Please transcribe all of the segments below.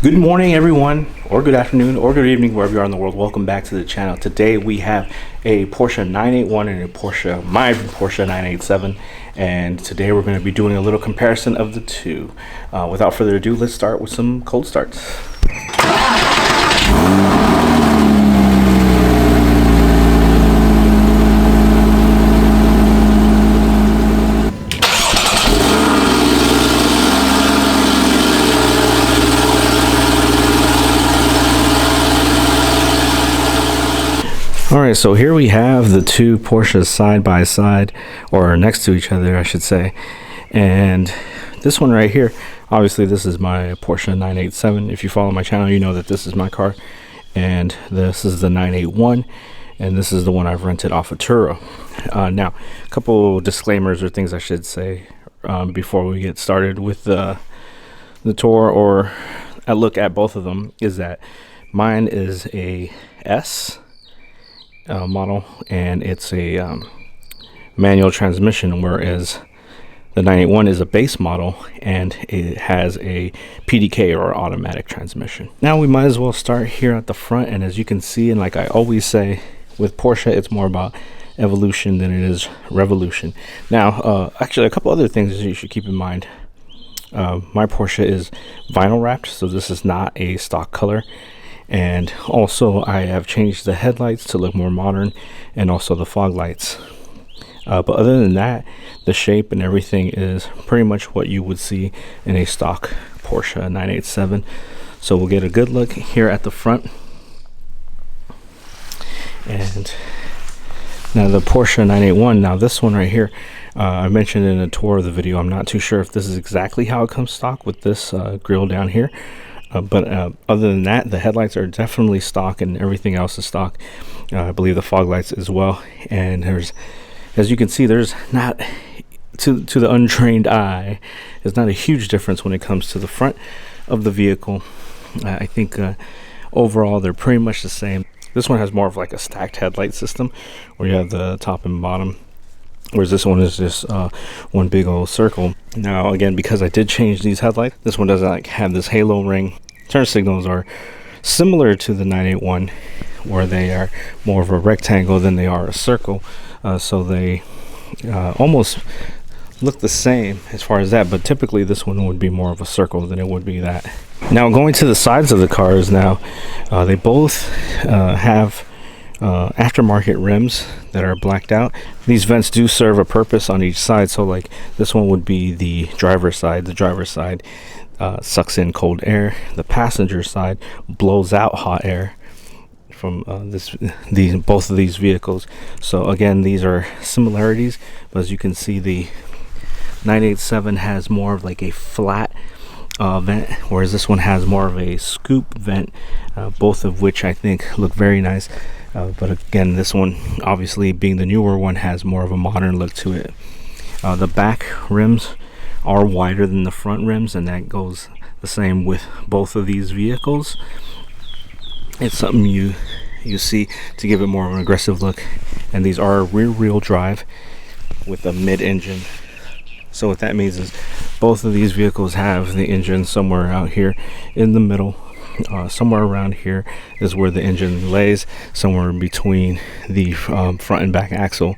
Good morning, everyone, or good afternoon, or good evening, wherever you are in the world. Welcome back to the channel. Today we have a Porsche 981 and my Porsche 987, and today we're going to be doing a little comparison of the two. Without further ado, let's start with some cold starts. Alright, so here we have the two Porsches side by side, or next to each other I should say, and this one right here, obviously this is my Porsche 987. If you follow my channel, you know that this is my car, and this is the 981, and this is the one I've rented off of Turo. Now, a couple disclaimers or things I should say before we get started with the tour or a look at both of them, is that mine is a S model, and it's a manual transmission, whereas the 981 is a base model and it has a PDK or automatic transmission. Now we might as well start here at the front, and as you can see, and like I always say with Porsche, it's more about evolution than it is revolution. Now actually a couple other things you should keep in mind. My Porsche is vinyl wrapped, so this is not a stock color. And also I have changed the headlights to look more modern, and also the fog lights. But other than that, the shape and everything is pretty much what you would see in a stock Porsche 987. So we'll get a good look here at the front. And now the Porsche 981, now this one right here, I mentioned in a tour of the video, I'm not too sure if this is exactly how it comes stock with this grill down here. But other than that, the headlights are definitely stock, and everything else is stock. I believe the fog lights as well. And there's, as you can see, there's not, to the untrained eye, there's not a huge difference when it comes to the front of the vehicle. I think overall they're pretty much the same. This one has more of like a stacked headlight system, where you have the top and bottom, whereas this one is just one big old circle. Now again, because I did change these headlights, this one doesn't like have this halo ring. Turn signals are similar to the 981, where they are more of a rectangle than they are a circle, so they almost look the same as far as that, but typically this one would be more of a circle than it would be that. Now going to the sides of the cars, now they both have aftermarket rims that are blacked out. These vents do serve a purpose on each side, so like this one would be the driver's side. The driver's side sucks in cold air. The passenger side blows out hot air from both of these vehicles. So again, these are similarities, but as you can see, the 987 has more of like a flat vent, whereas this one has more of a scoop vent, both of which I think look very nice. But again, this one, obviously being the newer one, has more of a modern look to it. The back rims are wider than the front rims, and that goes the same with both of these vehicles. It's something you see to give it more of an aggressive look. And these are rear-wheel drive with a mid-engine. So what that means is both of these vehicles have the engine somewhere out here in the middle. Somewhere around here is where the engine lays, somewhere in between the front and back axle,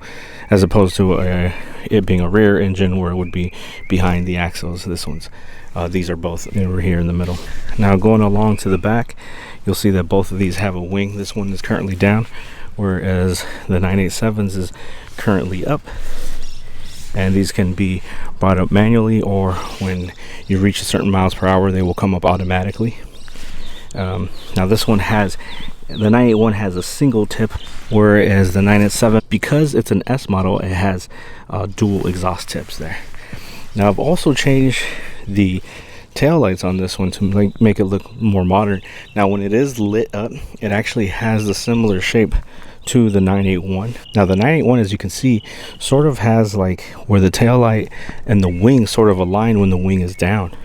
as opposed to it being a rear engine where it would be behind the axles. These are both over here in the middle. Now going along to the back, you'll see that both of these have a wing. This one is currently down, whereas the 987s is currently up. And these can be brought up manually, or when you reach a certain miles per hour, they will come up automatically. Now this one has, the 981 has a single tip, whereas the 987, because it's an S model, it has dual exhaust tips there. Now I've also changed the tail lights on this one to make it look more modern. Now when it is lit up, it actually has a similar shape to the 981. Now the 981, as you can see, sort of has like where the tail light and the wing sort of align when the wing is down.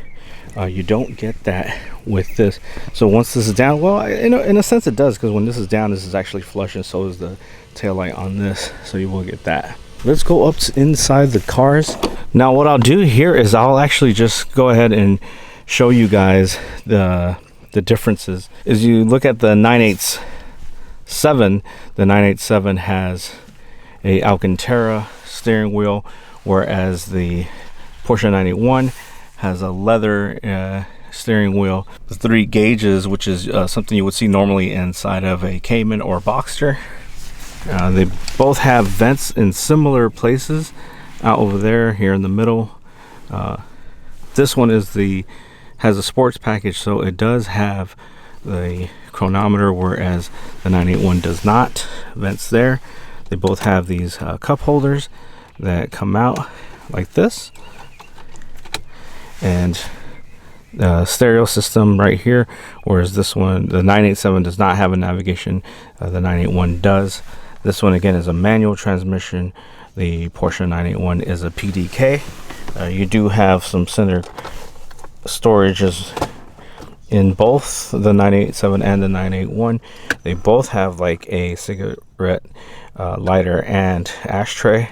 You don't get that with this. So once this is down, well, in a sense it does, because when this is down, this is actually flush, and so is the tail light on this, so you will get that. Let's go up inside the cars. Now what I'll do here is I'll actually just go ahead and show you guys the the differences is you look at the 987. The 987 has a Alcantara steering wheel, whereas the Porsche 981 has a leather steering wheel. The 3 gauges, which is something you would see normally inside of a Cayman or Boxster. They both have vents in similar places out over there, here in the middle. This one has a sports package, so it does have the chronometer, whereas the 981 does not. Vents there. They both have these cup holders that come out like this, and the stereo system right here, whereas this one, the 987, does not have a navigation. The 981 does. This one again is a manual transmission. The Porsche 981 is a PDK. You do have some center storages in both the 987 and the 981. They both have like a cigarette lighter and ashtray.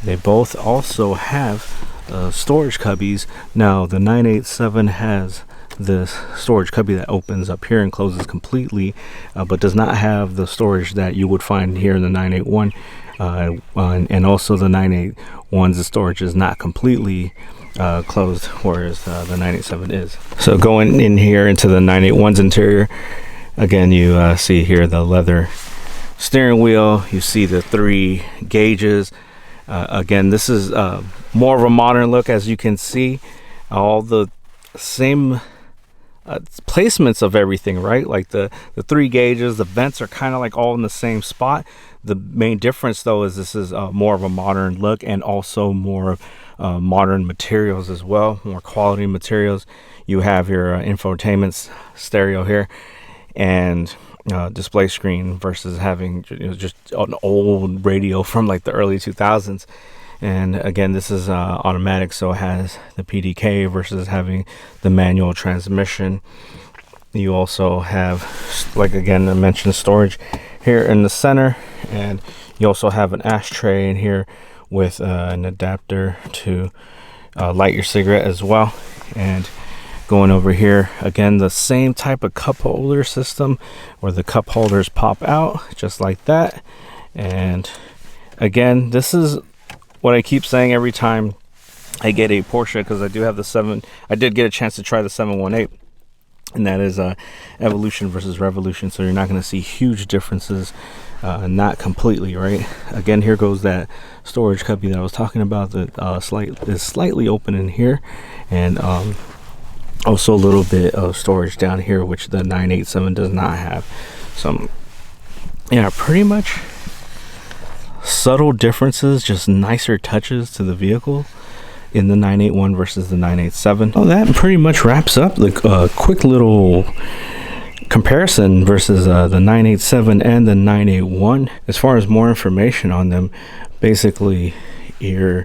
They both also have storage cubbies. Now the 987 has this storage cubby that opens up here and closes completely, but does not have the storage that you would find here in the 981. And also the 981's the storage is not completely closed, whereas the 987 is. So going in here into the 981's interior, again you see here the leather steering wheel. You see the 3 gauges. Again, this is more of a modern look, as you can see. All the same placements of everything, right? Like the 3 gauges, the vents are kind of like all in the same spot. The main difference though is this is more of a modern look, and also more modern materials as well, more quality materials. You have your infotainment stereo here and display screen, versus having just an old radio from like the early 2000s. And again, this is automatic, so it has the PDK versus having the manual transmission. You also have, like again I mentioned, storage here in the center, and you also have an ashtray in here with an adapter to light your cigarette as well. And going over here, again, the same type of cup holder system where the cup holders pop out just like that. And again, this is what I keep saying every time I get a Porsche, because I do have I did get a chance to try the 718, and that is Evolution versus Revolution. So you're not going to see huge differences, not completely, right? Again, here goes that storage cubby that I was talking about, that is slightly open in here, and also a little bit of storage down here, which the 987 does not have. So yeah, pretty much subtle differences, just nicer touches to the vehicle in the 981 versus the 987. Well, that pretty much wraps up the quick little comparison versus the 987 and the 981. As far as more information on them, basically your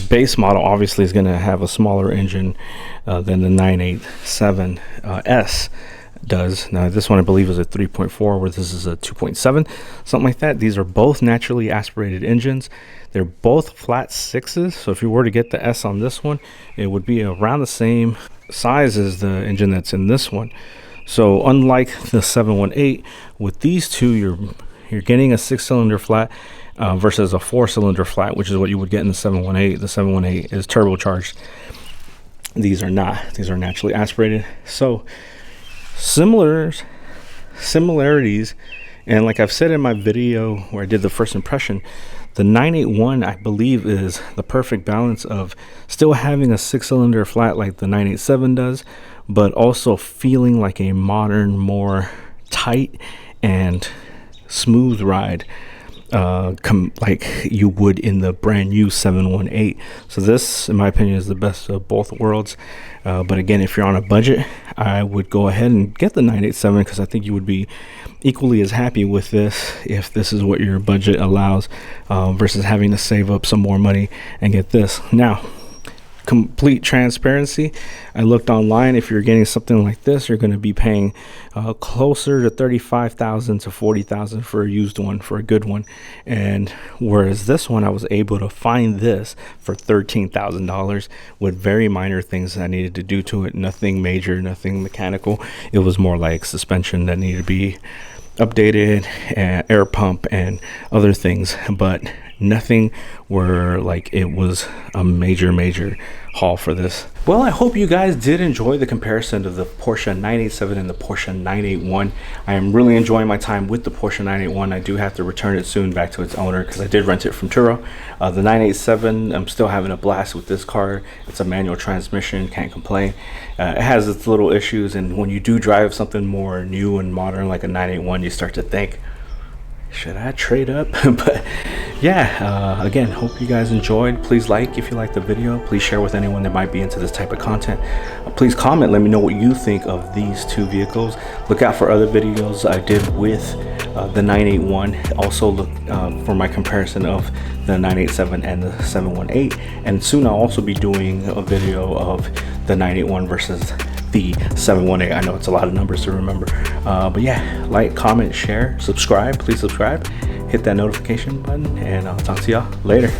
base model obviously is going to have a smaller engine than the 987 S does. Now this one I believe is a 3.4, where this is a 2.7, something like that. These are both naturally aspirated engines. They're both flat 6s, so if you were to get the S on this one, it would be around the same size as the engine that's in this one. So unlike the 718, with these two you're getting a 6-cylinder flat versus a 4-cylinder flat, which is what you would get in the 718. The 718 is turbocharged. These are not. These are naturally aspirated. So similarities, and like I've said in my video where I did the first impression, the 981 I believe is the perfect balance of still having a 6-cylinder flat like the 987 does, but also feeling like a modern, more tight and smooth ride, like you would in the brand new 718. So this, in my opinion, is the best of both worlds. But again, if you're on a budget, I would go ahead and get the 987, because I think you would be equally as happy with this if this is what your budget allows, versus having to save up some more money and get this. Now, complete transparency, I looked online. If you're getting something like this, you're going to be paying closer to 35,000 to 40,000 for a used one, for a good one. And whereas this one, I was able to find this for $13,000 with very minor things that I needed to do to it. Nothing major, nothing mechanical. It was more like suspension that needed to be updated, and air pump and other things, but nothing where like it was a major haul for this. Well, I hope you guys did enjoy the comparison of the Porsche 987 and the Porsche 981. I am really enjoying my time with the Porsche 981. I do have to return it soon back to its owner because I did rent it from Turo. The 987, I'm still having a blast with this car. It's a manual transmission, can't complain. It has its little issues, and when you do drive something more new and modern like a 981, you start to think, should I trade up? But yeah, again, hope you guys enjoyed. Please like if you liked the video. Please share with anyone that might be into this type of content. Please comment, let me know what you think of these two vehicles. Look out for other videos I did with the 981. Also look for my comparison of the 987 and the 718. And soon I'll also be doing a video of the 981 versus the 718. I know it's a lot of numbers to remember, but yeah, like, comment, share, subscribe. Please subscribe, hit that notification button, and I'll talk to y'all later.